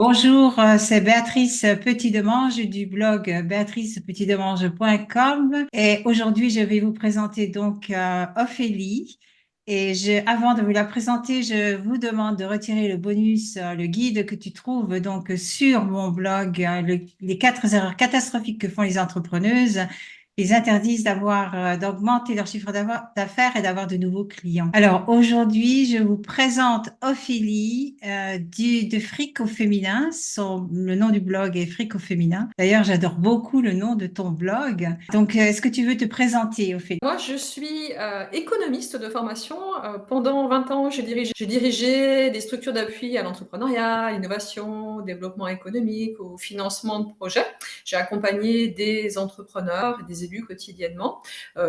Bonjour, c'est Béatrice Petit-Demange du blog béatricepetitdemange.com et aujourd'hui je vais vous présenter Ophélie avant de vous la présenter, je vous demande de retirer le bonus, le guide que tu trouves donc sur mon blog, les 4 erreurs catastrophiques que font les entrepreneuses. Ils interdisent d'augmenter leur chiffre d'affaires et d'avoir de nouveaux clients. Alors aujourd'hui, je vous présente Ophélie de Fric au féminin. Le nom du blog est Fric au féminin. D'ailleurs, j'adore beaucoup le nom de ton blog. Donc, est-ce que tu veux te présenter, Ophélie? Moi, je suis économiste de formation. Pendant 20 ans, j'ai dirigé des structures d'appui à l'entrepreneuriat, à l'innovation, au développement économique, au financement de projets. J'ai accompagné des entrepreneurs et des élus quotidiennement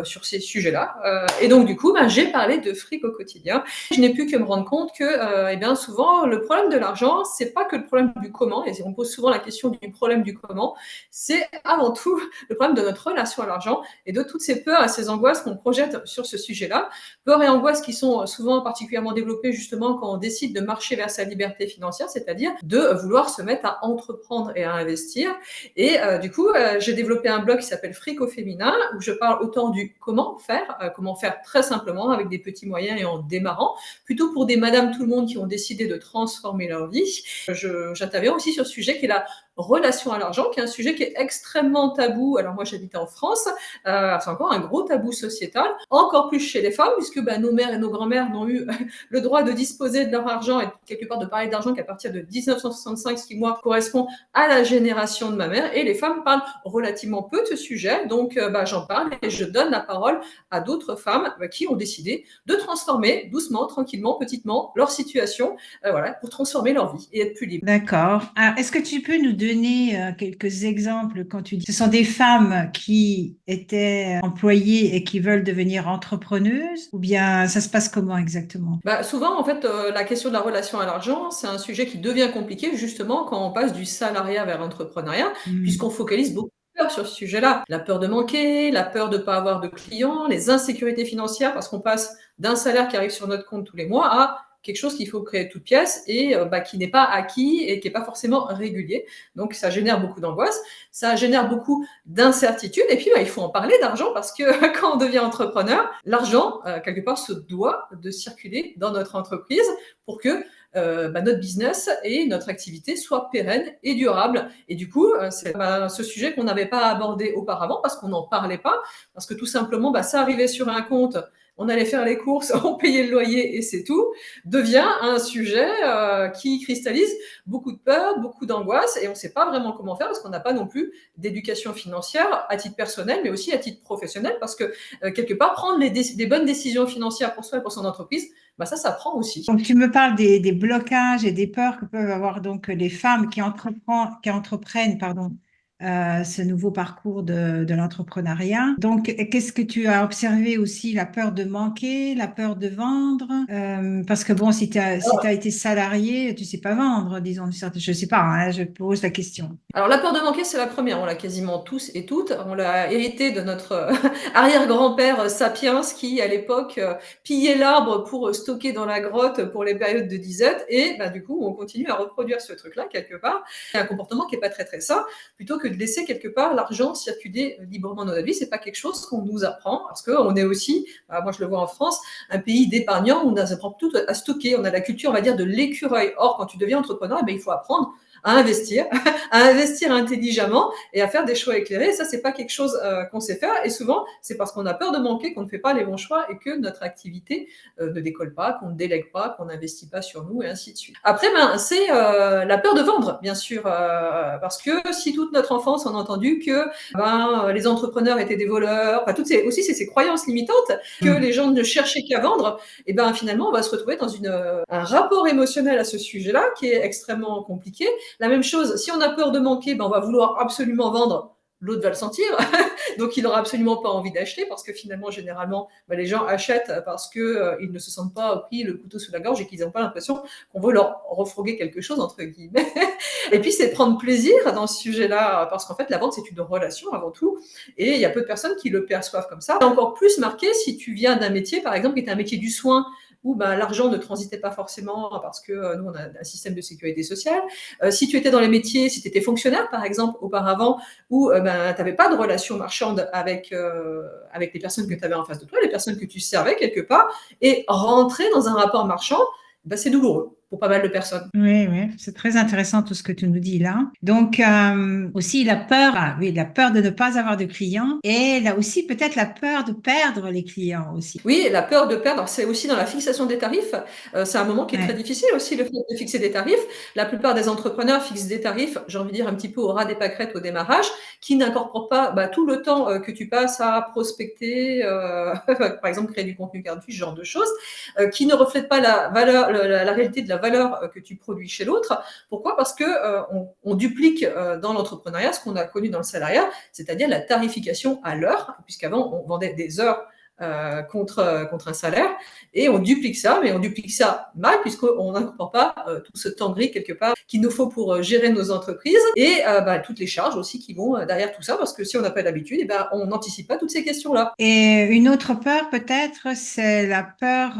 sur ces sujets-là. Et donc, du coup, j'ai parlé de fric au quotidien. Je n'ai pu que me rendre compte que, eh bien, souvent, le problème de l'argent, c'est pas que le problème du comment. Et on pose souvent la question du problème du comment. C'est avant tout le problème de notre relation à l'argent et de toutes ces peurs et ces angoisses qu'on projette sur ce sujet-là. Peurs et angoisses qui sont souvent particulièrement développées justement quand on décide de marcher vers sa liberté financière, c'est-à-dire de vouloir se mettre à entreprendre et à investir. Et du coup, j'ai développé un blog qui s'appelle Fric au féminin, où je parle autant du comment faire très simplement avec des petits moyens et en démarrant, plutôt pour des madames tout le monde qui ont décidé de transformer leur vie. J'interviens aussi sur ce sujet qui est la relation à l'argent, qui est un sujet qui est extrêmement tabou. Alors moi, j'habite en France, c'est encore un gros tabou sociétal, encore plus chez les femmes, puisque nos mères et nos grands-mères n'ont eu le droit de disposer de leur argent et quelque part de parler d'argent qu'à partir de 1965, ce qui moi correspond à la génération de ma mère. Et les femmes parlent relativement peu de ce sujet, donc j'en parle et je donne la parole à d'autres femmes qui ont décidé de transformer doucement, tranquillement, petitement leur situation, voilà, pour transformer leur vie et être plus libre. D'accord. Alors, est-ce que tu peux nous donner quelques exemples quand tu dis ce sont des femmes qui étaient employées et qui veulent devenir entrepreneuses ou bien ça se passe comment exactement? Souvent, en fait, la question de la relation à l'argent, c'est un sujet qui devient compliqué justement quand on passe du salariat vers l'entrepreneuriat, Hmm. puisqu'on focalise beaucoup de peur sur ce sujet-là. La peur de manquer, la peur de ne pas avoir de clients, les insécurités financières, parce qu'on passe d'un salaire qui arrive sur notre compte tous les mois à quelque chose qu'il faut créer de toutes pièces et qui n'est pas acquis et qui n'est pas forcément régulier. Donc, ça génère beaucoup d'angoisse, ça génère beaucoup d'incertitude. Et puis, il faut en parler d'argent parce que quand on devient entrepreneur, l'argent, quelque part, se doit de circuler dans notre entreprise pour que notre business et notre activité soient pérennes et durables. Et du coup, c'est ce sujet qu'on n'avait pas abordé auparavant parce qu'on n'en parlait pas, parce que tout simplement, ça arrivait sur un compte, on allait faire les courses, on payait le loyer et c'est tout, devient un sujet qui cristallise beaucoup de peur, beaucoup d'angoisse et on ne sait pas vraiment comment faire parce qu'on n'a pas non plus d'éducation financière à titre personnel mais aussi à titre professionnel parce que quelque part prendre des bonnes décisions financières pour soi et pour son entreprise, ça prend aussi. Donc, tu me parles des blocages et des peurs que peuvent avoir donc les femmes qui entreprennent, pardon, ce nouveau parcours de l'entrepreneuriat. Donc, qu'est-ce que tu as observé aussi? La peur de manquer, la peur de vendre? Parce que bon, si t'as été salarié, tu sais pas vendre, disons. Je sais pas, hein, je pose la question. Alors la peur de manquer, c'est la première, on l'a quasiment tous et toutes. On l'a hérité de notre arrière-grand-père Sapiens qui, à l'époque, pillait l'arbre pour stocker dans la grotte pour les périodes de disette. Et du coup, on continue à reproduire ce truc-là quelque part. C'est un comportement qui est pas très très sain, plutôt que de laisser quelque part l'argent circuler librement dans notre vie. C'est pas quelque chose qu'on nous apprend parce qu'on est aussi, moi je le vois en France, un pays d'épargnants où on apprend tout à stocker. On a la culture, on va dire, de l'écureuil. Or, quand tu deviens entrepreneur, il faut apprendre à investir intelligemment et à faire des choix éclairés. Et ça, c'est pas quelque chose qu'on sait faire. Et souvent, c'est parce qu'on a peur de manquer qu'on ne fait pas les bons choix et que notre activité ne décolle pas, qu'on ne délègue pas, qu'on n'investit pas sur nous et ainsi de suite. Après, c'est la peur de vendre, bien sûr, parce que si toute notre enfance, on a entendu que les entrepreneurs étaient des voleurs, toutes ces croyances limitantes que les gens ne cherchaient qu'à vendre, et finalement, on va se retrouver dans un rapport émotionnel à ce sujet-là qui est extrêmement compliqué. La même chose, si on a peur de manquer, on va vouloir absolument vendre, l'autre va le sentir, donc il n'aura absolument pas envie d'acheter parce que finalement, généralement, les gens achètent parce qu'ils ne se sentent pas pris le couteau sous la gorge et qu'ils n'ont pas l'impression qu'on veut leur refroguer quelque chose, entre guillemets. Et puis, c'est prendre plaisir dans ce sujet-là parce qu'en fait, la vente, c'est une relation avant tout et il y a peu de personnes qui le perçoivent comme ça. C'est encore plus marqué si tu viens d'un métier, par exemple, qui est un métier du soin où bah, l'argent ne transitait pas forcément parce que nous, on a un système de sécurité sociale. Si tu étais dans les métiers, si tu étais fonctionnaire, par exemple, auparavant, où ben, tu n'avais pas de relation marchande avec les personnes que tu avais en face de toi, les personnes que tu servais quelque part, et rentrer dans un rapport marchand, ben, c'est douloureux pour pas mal de personnes. Oui, oui, c'est très intéressant tout ce que tu nous dis là. Donc, aussi la peur, ah, oui, la peur de ne pas avoir de clients et là aussi peut-être la peur de perdre les clients aussi. Oui, la peur de perdre, c'est aussi dans la fixation des tarifs. C'est un moment qui est très Ouais. difficile aussi, le fait de fixer des tarifs. La plupart des entrepreneurs fixent des tarifs, j'ai envie de dire un petit peu au ras des pâquerettes au démarrage, qui n'incorporent pas bah, tout le temps que tu passes à prospecter, par exemple créer du contenu gratuit, ce genre de choses, qui ne reflètent pas la valeur, la réalité de la valeur que tu produis chez l'autre. Pourquoi? Parce que on duplique dans l'entrepreneuriat ce qu'on a connu dans le salariat, c'est-à-dire la tarification à l'heure, puisqu'avant on vendait des heures contre un salaire. Et on duplique ça, mais on duplique ça mal puisqu'on n'incorpore pas tout ce temps gris quelque part qu'il nous faut pour gérer nos entreprises et bah, toutes les charges aussi qui vont derrière tout ça parce que si on n'a pas l'habitude, eh ben, on n'anticipe pas toutes ces questions-là. Et une autre peur peut-être, c'est la peur,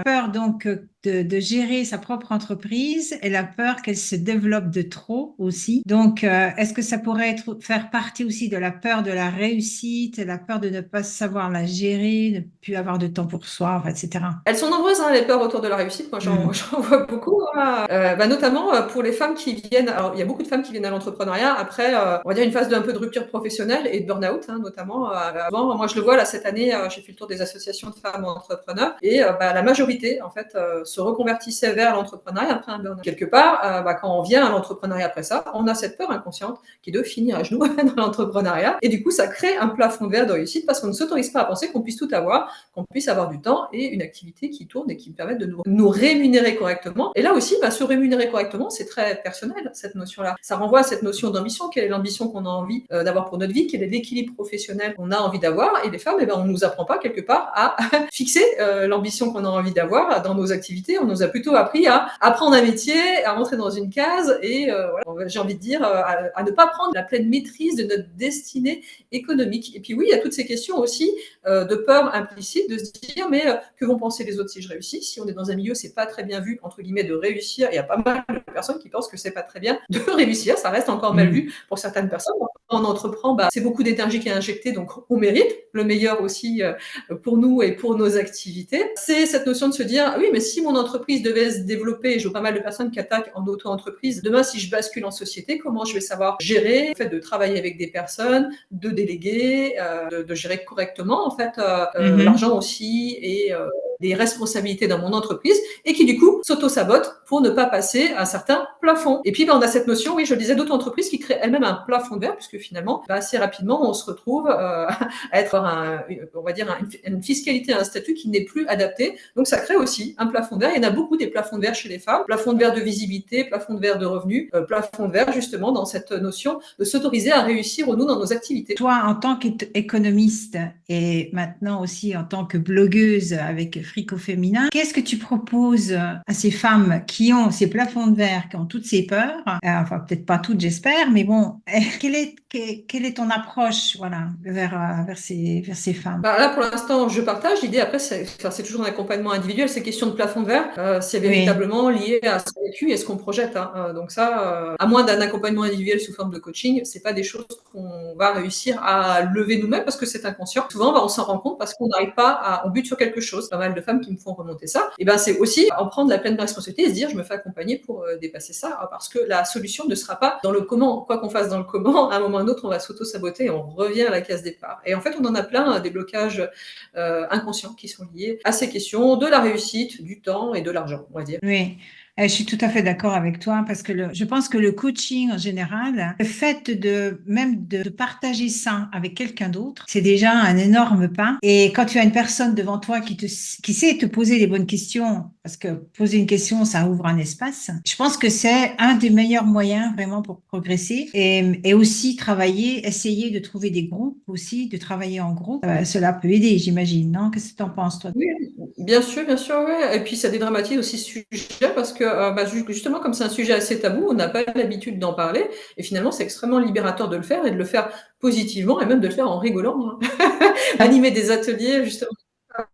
peur donc de gérer sa propre entreprise et la peur qu'elle se développe de trop aussi. Donc, est-ce que ça pourrait être, faire partie aussi de la peur de la réussite, la peur de ne pas savoir la gérer, de ne plus avoir de temps pour soi, enfin, etc. Elles sont nombreuses, hein, les peurs autour de la réussite. Moi, j'en Hmm. j'en vois beaucoup, hein. Bah, notamment pour les femmes qui viennent. Alors, il y a beaucoup de femmes qui viennent à l'entrepreneuriat après, on va dire une phase d'un peu de rupture professionnelle et de burn-out, hein, notamment. Avant, moi, je le vois là cette année, j'ai fait le tour des associations de femmes entrepreneurs et bah, la majorité, en fait, se reconvertissait vers l'entrepreneuriat après un burn-out. Quelque part, bah, quand on vient à l'entrepreneuriat après ça, on a cette peur inconsciente qui est de finir à genoux dans l'entrepreneuriat et du coup, ça crée un plafond de verre de réussite parce qu'on ne s'autorise pas à penser qu'on puisse tout avoir, qu'on puisse avoir du temps et une activité qui tourne et qui permet de nous rémunérer correctement. Et là aussi, bah, se rémunérer correctement, c'est très personnel, cette notion-là. Ça renvoie à cette notion d'ambition. Quelle est l'ambition qu'on a envie d'avoir pour notre vie? Quel est l'équilibre professionnel qu'on a envie d'avoir? Et les femmes, eh ben, on ne nous apprend pas quelque part à fixer l'ambition qu'on a envie d'avoir dans nos activités. On nous a plutôt appris à apprendre un métier, à rentrer dans une case et voilà, j'ai envie de dire à ne pas prendre la pleine maîtrise de notre destinée économique. Et puis oui, il y a toutes ces questions aussi de peur implicite de se dire mais que vont penser les autres si je réussis? Si on est dans un milieu, c'est pas très bien vu entre guillemets de réussir. Il y a pas mal de personnes qui pensent que c'est pas très bien de réussir. Ça reste encore mal Hmm. vu pour certaines personnes. Quand on entreprend, bah, c'est beaucoup d'énergie qui est injectée, donc on mérite le meilleur aussi pour nous et pour nos activités. C'est cette notion de se dire ah oui, mais si mon entreprise devait se développer, je vois pas mal de personnes qui attaquent en auto-entreprise. Demain, si je bascule en société, comment je vais savoir gérer le fait de travailler avec des personnes, de déléguer, de gérer correctement en fait Mhm. l'argent aussi et les responsabilités dans mon entreprise et qui du coup s'auto-sabote pour ne pas passer un certain plafond. Et puis ben, on a cette notion, oui, je le disais, d'auto-entreprise qui crée elle-même un plafond de verre puisque finalement, ben, assez rapidement, on se retrouve à être on va dire une fiscalité, un statut qui n'est plus adapté. Donc ça crée aussi un plafond de verre. Il y en a beaucoup des plafonds de verre chez les femmes, plafond de verre de visibilité, plafond de verre de revenus, plafond de verre justement dans cette notion de s'autoriser à réussir ou nous dans nos activités. Toi, en tant qu'économiste et maintenant aussi en tant que blogueuse avec Frico Féminin, qu'est-ce que tu proposes à ces femmes qui ont ces plafonds de verre, qui ont toutes ces peurs? Enfin, peut-être pas toutes, j'espère, mais bon, quelle est ton approche, voilà, vers ces femmes? Bah, là, pour l'instant, je partage. L'idée, après, c'est toujours un accompagnement individuel. Ces questions de plafond de verre, c'est Oui. véritablement lié à ce qu'on a vécu et ce qu'on projette. Hein. Donc ça, à moins d'un accompagnement individuel sous forme de coaching, c'est pas des choses qu'on va réussir à lever nous-mêmes parce que c'est inconscient. Souvent, bah, on s'en rend compte parce qu'on n'arrive pas on bute sur quelque chose. Pas mal de femmes qui me font remonter ça. Et ben, c'est aussi en prendre la pleine responsabilité et se dire, je me fais accompagner pour dépasser ça parce que la solution ne sera pas dans le comment. Quoi qu'on fasse dans le comment, à un moment ou à un autre, on va s'auto-saboter et on revient à la case départ. Et en fait, on en a plein des blocages inconscients qui sont liés à ces questions de la réussite, du temps et de l'argent, on va dire. Oui, je suis tout à fait d'accord avec toi parce que je pense que le coaching en général, le fait de même de partager ça avec quelqu'un d'autre, c'est déjà un énorme pas. Et quand tu as une personne devant toi qui sait te poser les bonnes questions, parce que poser une question, ça ouvre un espace. Je pense que c'est un des meilleurs moyens vraiment pour progresser et aussi travailler, essayer de trouver des groupes aussi, de travailler en groupe. Cela peut aider, j'imagine, non? Qu'est-ce que tu en penses, toi? Oui, bien sûr, ouais. Et puis ça dédramatise aussi ce sujet parce que bah, justement, comme c'est un sujet assez tabou, on n'a pas l'habitude d'en parler. Et finalement, c'est extrêmement libérateur de le faire et de le faire positivement et même de le faire en rigolant. Hein. Animer des ateliers, justement.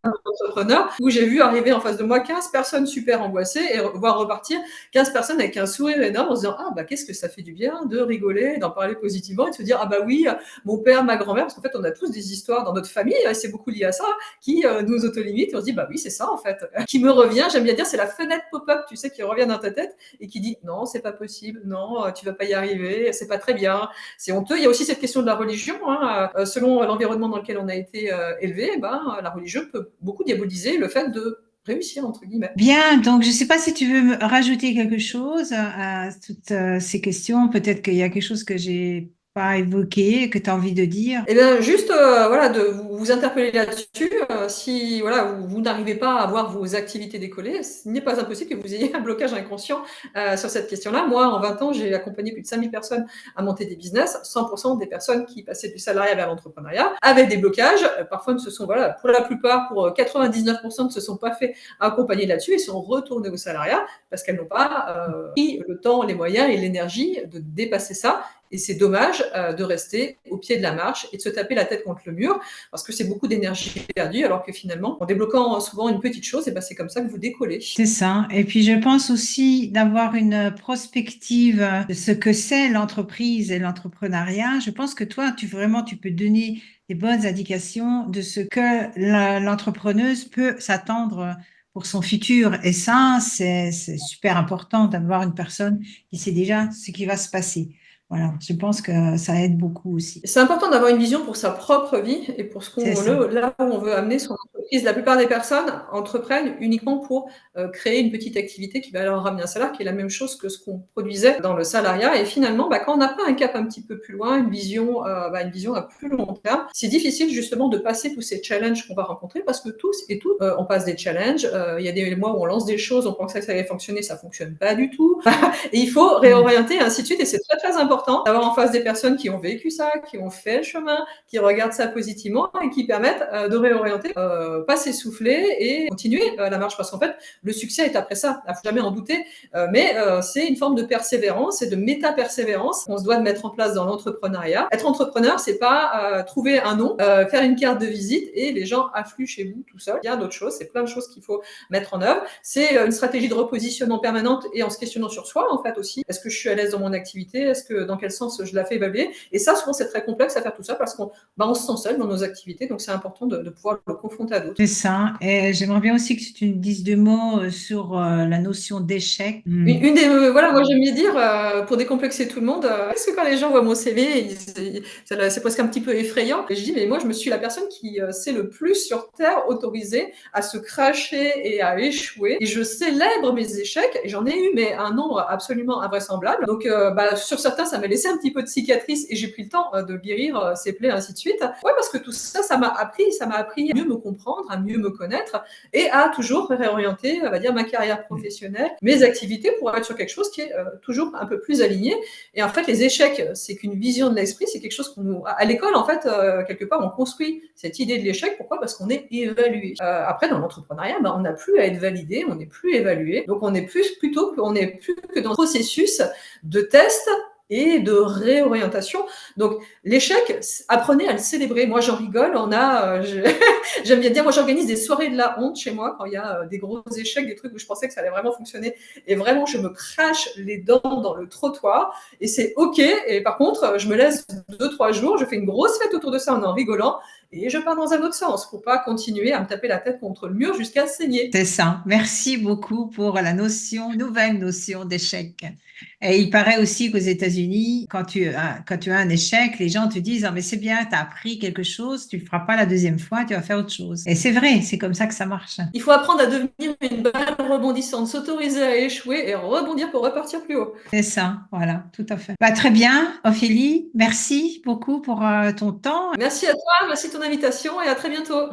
entrepreneur où j'ai vu arriver en face de moi 15 personnes super angoissées et voir repartir 15 personnes avec un sourire énorme en se disant ah bah qu'est-ce que ça fait du bien de rigoler, d'en parler positivement et de se dire ah bah oui, mon père, ma grand-mère, parce qu'en fait on a tous des histoires dans notre famille, et c'est beaucoup lié à ça, qui nous autolimitent et on se dit bah oui c'est ça en fait. Qui me revient, j'aime bien dire c'est la fenêtre pop-up, tu sais, qui revient dans ta tête et qui dit non c'est pas possible, non tu vas pas y arriver, c'est pas très bien, c'est honteux. Il y a aussi cette question de la religion, hein, selon l'environnement dans lequel on a été élevé, ben, la religion peut beaucoup diaboliser le fait de réussir, entre guillemets. Bien, donc je ne sais pas si tu veux me rajouter quelque chose à toutes ces questions. Peut-être qu'il y a quelque chose que j'ai pas évoqué, que tu as envie de dire. Eh bien, juste voilà, de vous interpeller là-dessus. Si voilà, vous n'arrivez pas à avoir vos activités décollées, il n'est pas impossible que vous ayez un blocage inconscient sur cette question-là. Moi, en 20 ans, j'ai accompagné plus de 5000 personnes à monter des business. 100% des personnes qui passaient du salariat vers l'entrepreneuriat avaient des blocages. Parfois, ne se sont, voilà, pour la plupart, pour 99%, ne se sont pas fait accompagner là-dessus et sont retournées au salariat parce qu'elles n'ont pas pris le temps, les moyens et l'énergie de dépasser ça. Et c'est dommage de rester au pied de la marche et de se taper la tête contre le mur parce que c'est beaucoup d'énergie perdue alors que finalement, en débloquant souvent une petite chose, et ben c'est comme ça que vous décollez. C'est ça. Et puis je pense aussi d'avoir une prospective de ce que c'est l'entreprise et l'entrepreneuriat. Je pense que toi, tu peux donner des bonnes indications de ce que l'entrepreneuse peut s'attendre pour son futur. Et ça, c'est super important d'avoir une personne qui sait déjà ce qui va se passer. Voilà. Je pense que ça aide beaucoup aussi. C'est important d'avoir une vision pour sa propre vie et pour ce C'est qu'on ça. là où on veut amener son entreprise. La plupart des personnes entreprennent uniquement pour créer une petite activité qui va leur ramener un salaire, qui est la même chose que ce qu'on produisait dans le salariat. Et finalement, bah, quand on n'a pas un cap un petit peu plus loin, une vision à plus long terme, c'est difficile justement de passer tous ces challenges qu'on va rencontrer parce que tous et toutes, on passe des challenges. Il y a des mois où on lance des choses, on pensait que ça allait fonctionner, ça fonctionne pas du tout. Et il faut réorienter et ainsi de suite. Et c'est très, très important d'avoir en face des personnes qui ont vécu ça, qui ont fait le chemin, qui regardent ça positivement et qui permettent de réorienter, pas s'essouffler et continuer la marche. Parce qu'en fait, le succès est après ça. Il ne faut jamais en douter. Mais c'est une forme de persévérance et de méta-persévérance qu'on se doit de mettre en place dans l'entrepreneuriat. Être entrepreneur, c'est pas trouver un nom, faire une carte de visite et les gens affluent chez vous tout seul. Il y a d'autres choses. C'est plein de choses qu'il faut mettre en œuvre. C'est une stratégie de repositionnement permanente et en se questionnant sur soi, en fait, aussi. Est-ce que je suis à l'aise dans mon activité? Est-ce que, dans quel sens je la fais évaluer? Et ça, souvent, c'est très complexe à faire tout ça parce qu'on se sent seul dans nos activités. Donc, c'est important de pouvoir le confronter à d'autres. C'est ça. Et j'aimerais bien aussi que tu me dises deux mots sur la notion d'échec. Une des, voilà, moi j'aime bien dire, pour décomplexer tout le monde, parce que quand les gens voient mon CV, c'est presque un petit peu effrayant. Et je dis, mais moi je me suis la personne qui s'est le plus sur Terre autorisée à se cracher et à échouer. Et je célèbre mes échecs, et j'en ai eu mais un nombre absolument invraisemblable. Donc sur certains, ça m'a laissé un petit peu de cicatrices et j'ai pris le temps de guérir ces plaies, ainsi de suite. Ouais, parce que tout ça, ça m'a appris à mieux me comprendre, à mieux me connaître et à toujours réorienter, on va dire, ma carrière professionnelle, mes activités pour être sur quelque chose qui est toujours un peu plus aligné. Et en fait, les échecs, c'est qu'une vision de l'esprit, c'est quelque chose qu'on à l'école, en fait, quelque part, on construit cette idée de l'échec. Pourquoi? Parce qu'on est évalué. Après, dans l'entrepreneuriat, on n'a plus à être validé, on n'est plus évalué. Donc, on est plus que dans le processus de test et de réorientation. Donc, l'échec, apprenez à le célébrer. Moi, j'en rigole. J'aime bien dire, moi, j'organise des soirées de la honte chez moi quand il y a des gros échecs, des trucs où je pensais que ça allait vraiment fonctionner. Et vraiment, je me crache les dents dans le trottoir et c'est OK. Et par contre, je me laisse 2-3 jours, je fais une grosse fête autour de ça en rigolant et je pars dans un autre sens pour pas continuer à me taper la tête contre le mur jusqu'à saigner. C'est ça. Merci beaucoup pour la nouvelle notion d'échec. Et il paraît aussi qu'aux États-Unis, quand tu as un échec, les gens te disent, ah, mais c'est bien, tu as appris quelque chose, tu ne le feras pas la deuxième fois, tu vas faire autre chose. Et c'est vrai, c'est comme ça que ça marche. Il faut apprendre à devenir une balle rebondissante, s'autoriser à échouer et rebondir pour repartir plus haut. C'est ça, voilà, tout à fait. Bah, très bien, Ophélie, merci beaucoup pour ton temps. Merci à toi, merci de ton invitation et à très bientôt.